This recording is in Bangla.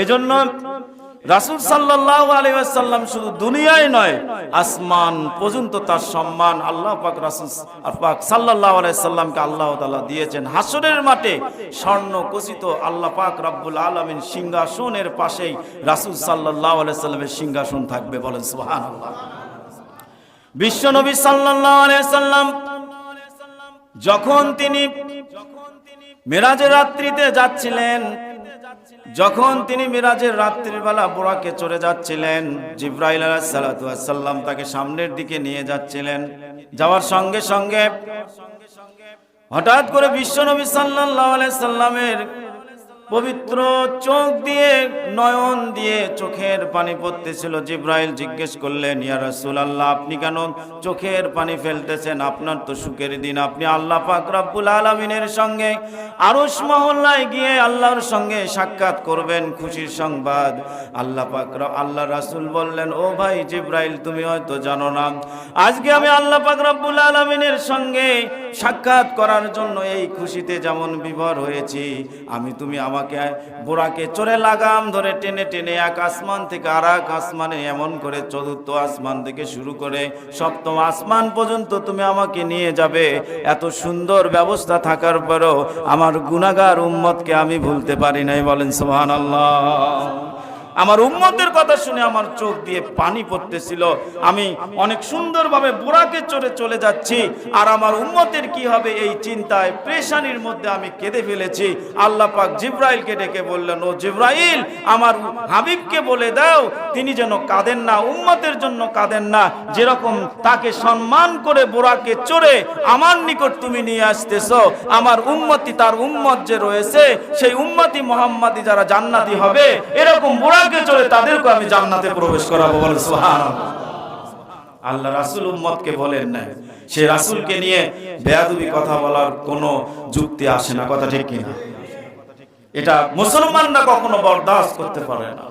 এজন্য রাসূল সাল্লাল্লাহু আলাইহি ওয়াসাল্লাম শুধু দুনিয়ায় নয় আসমান পর্যন্ত তার সম্মান আল্লাহ পাক রাসূল পাক সাল্লাল্লাহু আলাইহি ওয়াসাল্লামকে আল্লাহ তাআলা দিয়েছেন। হাসরের মাঠে স্বর্ণ খচিত আল্লাহ পাক রব্বুল আলামিন সিংহাসনের পাশেই রাসূল সাল্লাল্লাহু আলাইহি ওয়াসাল্লামের সিংহাসন থাকবে, বলেন সুবহানাল্লাহ। বিশ্ব নবী সাল্লাল্লাহু আলাইহি ওয়াসাল্লাম যখন তিনি মিরাজের রাত্রিতে যাচ্ছিলেন, যখন তিনি মিরাজের রাত্রির বেলা বুরাকে চড়ে যাচ্ছিলেন, জিবরাইল আলাইহিস সালাতু ওয়াস সালাম তাকে সামনের দিকে নিয়ে যাচ্ছিলেন। যাওয়ার সঙ্গে সঙ্গে হঠাৎ করে বিশ্বনবী সাল্লাল্লাহু আলাইহি সাল্লামের পবিত্র চোখ দিয়ে নয়ন দিয়ে চোখের পানি পড়তেছিল। জিবরাইল জিজ্ঞেস করলেন, ইয়া রাসূলুল্লাহ, আপনি কেন চোখের পানি ফেলতেছেন? আপনার তো সুখের দিন, আপনি আল্লাহ পাক রব্বুল আলামিনের সঙ্গে আরশ মহল্লায় গিয়ে আল্লাহর সঙ্গে সাক্ষাৎ করবেন, খুশির সংবাদ। আল্লাহ রাসূল বললেন, ও ভাই জিবরাইল, তুমি হয়তো জানো না, আজকে আমি আল্লাহ পাক রব্বুল আলামিনের সঙ্গে সাক্ষাৎ করার জন্য এই খুশিতে যেমন বিভোর হয়েছি, তুমি আমাকে বুরাকে চড়ে লাগাম ধরে টেনে টেনে এক আসমান থেকে আর এক আসমানে, এমন করে চতুর্থ আসমান থেকে শুরু করে সপ্তম আসমান পর্যন্ত তুমি আমাকে নিয়ে যাবে। এত সুন্দর ব্যবস্থা থাকার পরও আমার গুনাহগার উম্মতকে আমি ভুলতে পারি নাই, বলেন সুবহানাল্লাহ। আমার উম্মতের কথা শুনে আমার চোখ দিয়ে পানি পড়তেছিল। আমি অনেক সুন্দরভাবে বুরাকে চড়ে চলে যাচ্ছি, আর আমার উম্মতের কি হবে এই চিন্তায় পেরেশানির মধ্যে আমি কেঁদে ফেলেছি। আল্লাহ পাক জিবরাইলকে ডেকে বললেন, ও জিবরাইল, আমার হাবিবকে বলে দাও তিনি যেন কাঁদেন না, উম্মতের জন্য কাঁদেন না। যেরকম তাকে সম্মান করে বুরাকে চড়ে আমার নিকট তুমি নিয়ে আসতেছো, আমার উম্মতি, তার উম্মত যে রয়েছে সেই উম্মতি মুহাম্মাদি যারা জান্নাতি হবে, এরকম বুরা চলে তাদেরকে আমি জান্নাতে প্রবেশ করাবো, বলেন সুবহানাল্লাহ। আল্লাহ রাসূল উম্মতকে বলেন না, সে রাসূলকে নিয়ে বেয়াদবি কথা বলার কোনো যুক্তি আসে না, কথা ঠিক কিনা? এটা মুসলমানরা কখনো বরদাস্ত করতে পারে না।